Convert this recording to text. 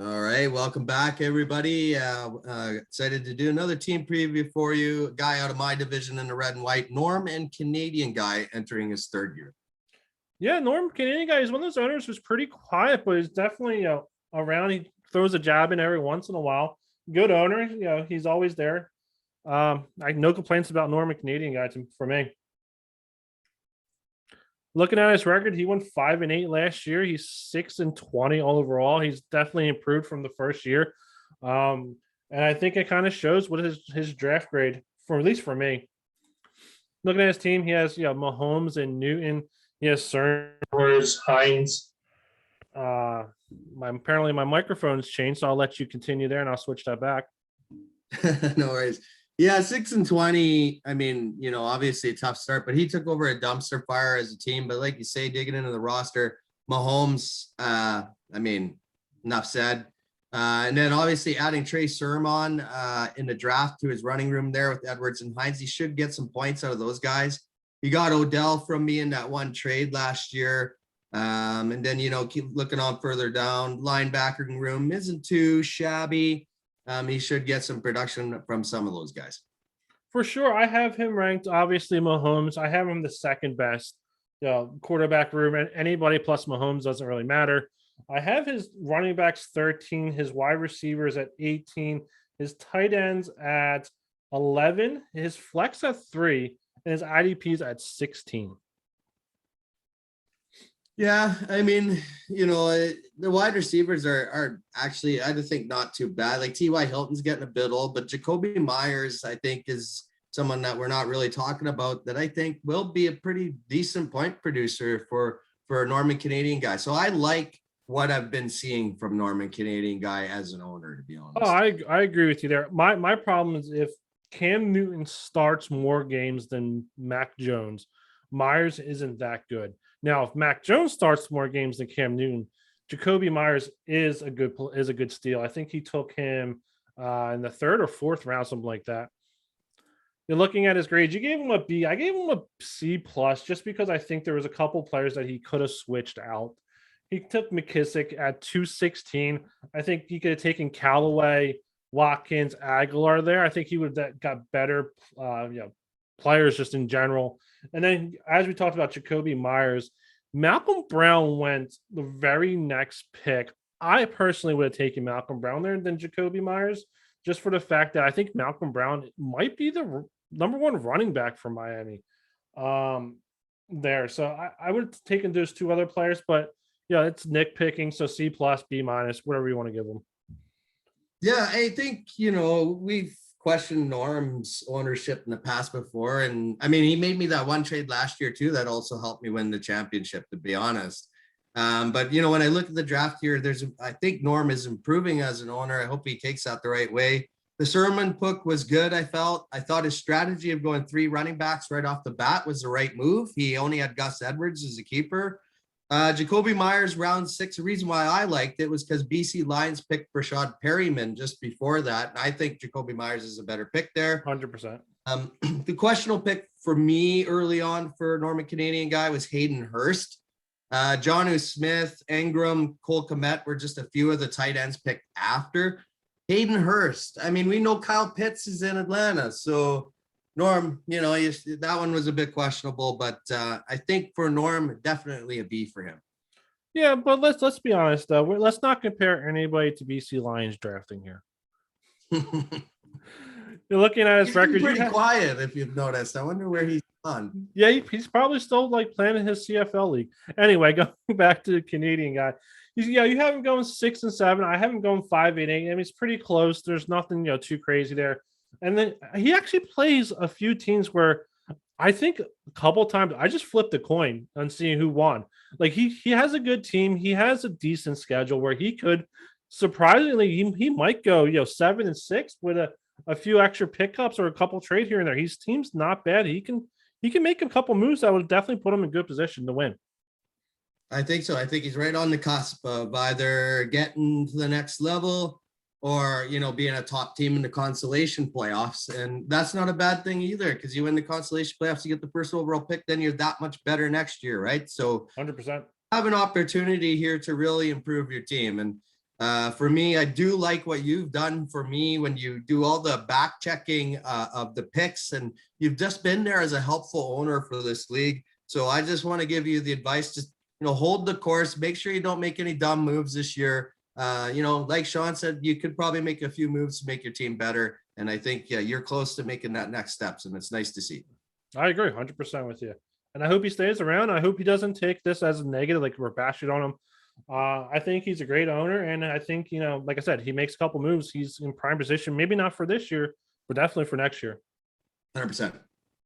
All right, welcome back, everybody. Excited to do another team preview for you. A guy out of my division in the red and white, Norm, and Canadian guy entering his third year. Yeah, Norm Canadian guy is one of those owners who's pretty quiet, but he's definitely around. He throws a jab in every once in a while. Good owner, he's always there. I no complaints about Norm Canadian guy for me. Looking at his record, he went 5-8 last year. He's 6-20 overall. He's definitely improved from the first year, and I think it kind of shows what his draft grade for, at least for me. Looking at his team, he has Mahomes and Newton. He has Cern, Hines. Apparently my microphone's changed, so I'll let you continue there, and I'll switch that back. No worries. Yeah, 6-20. I mean, obviously a tough start, but he took over a dumpster fire as a team. But like you say, digging into the roster, Mahomes, enough said. And then obviously adding Trey Sermon in the draft to his running room there with Edwards and Hines. He should get some points out of those guys. He got Odell from me in that one trade last year. And then, keep looking on further down. Linebacker room isn't too shabby. He should get some production from some of those guys. For sure. I have him ranked, obviously, Mahomes. I have him the second best quarterback room, and anybody plus Mahomes doesn't really matter. I have his running backs 13, his wide receivers at 18, his tight ends at 11, his flex at 3, and his IDPs at 16. Yeah, I mean, the wide receivers are actually, I think, not too bad. Like T.Y. Hilton's getting a bit old, but Jacoby Myers, I think, is someone that we're not really talking about that I think will be a pretty decent point producer for a Norman Canadian guy. So I like what I've been seeing from Norman Canadian guy as an owner, to be honest. Oh, I agree with you there. My problem is if Cam Newton starts more games than Mac Jones, Myers isn't that good. Now, if Mac Jones starts more games than Cam Newton, Jacoby Myers is a good steal. I think he took him in the third or fourth round, something like that. You're looking at his grades. You gave him a B. I gave him a C plus just because I think there was a couple players that he could have switched out. He took McKissick at 216. I think he could have taken Callaway, Watkins, Aguilar there. I think he would have got better players just in general. And then, as we talked about Jacoby Myers, Malcolm Brown went the very next pick. I personally would have taken Malcolm Brown there than Jacoby Myers, just for the fact that I think Malcolm Brown might be the number one running back for Miami there. So I would have taken those two other players, but it's nitpicking. So C plus, B minus, whatever you want to give them. Yeah, I think, we've questioned Norm's ownership in the past before. And I mean, he made me that one trade last year too. That also helped me win the championship, to be honest. But when I look at the draft here, I think Norm is improving as an owner. I hope he takes that the right way. The Sermon pick was good. I thought his strategy of going 3 running backs right off the bat was the right move. He only had Gus Edwards as a keeper. Jacoby Myers, round 6. The reason why I liked it was because BC Lions picked Rashad Perryman just before that. And I think Jacoby Myers is a better pick there. 100%. The questionable pick for me early on for Norman Canadian guy was Hayden Hurst. Jonnu Smith, Ingram, Cole Kmet were just a few of the tight ends picked after. Hayden Hurst. I mean, we know Kyle Pitts is in Atlanta. So Norm, that one was a bit questionable, but I think for Norm, definitely a B for him. Yeah, but let's be honest though. Let's not compare anybody to BC Lions drafting here. You're looking at his record. Pretty quiet, if you've noticed. I wonder where he's on. Yeah, he's probably still planning his CFL league. Anyway, going back to the Canadian guy. You have him going 6 and 7. I have him going 5-8. I mean, it's pretty close. There's nothing too crazy there. And then he actually plays a few teams where I think a couple times I just flipped a coin on seeing who won. Like he has a good team. He has a decent schedule where he could surprisingly he might go 7 and 6 with a few extra pickups or a couple trade here and there. His team's not bad. He can make a couple moves that would definitely put him in good position to win. I think so. I think he's right on the cusp of either getting to the next level or, being a top team in the consolation playoffs. And that's not a bad thing either, because you win the consolation playoffs, you get the first overall pick, then you're that much better next year, right? So 100%. Have an opportunity here to really improve your team. And For me, I do like what you've done for me when you do all the back checking of the picks, and you've just been there as a helpful owner for this league. So I just want to give you the advice: just hold the course. Make sure you don't make any dumb moves this year. Like Sean said, you could probably make a few moves to make your team better. And I think you're close to making that next steps, and it's nice to see. I agree 100% with you. And I hope he stays around. I hope he doesn't take this as a negative, like we're bashing on him. I think he's a great owner. And I think, like I said, he makes a couple moves. He's in prime position, maybe not for this year, but definitely for next year. 100%.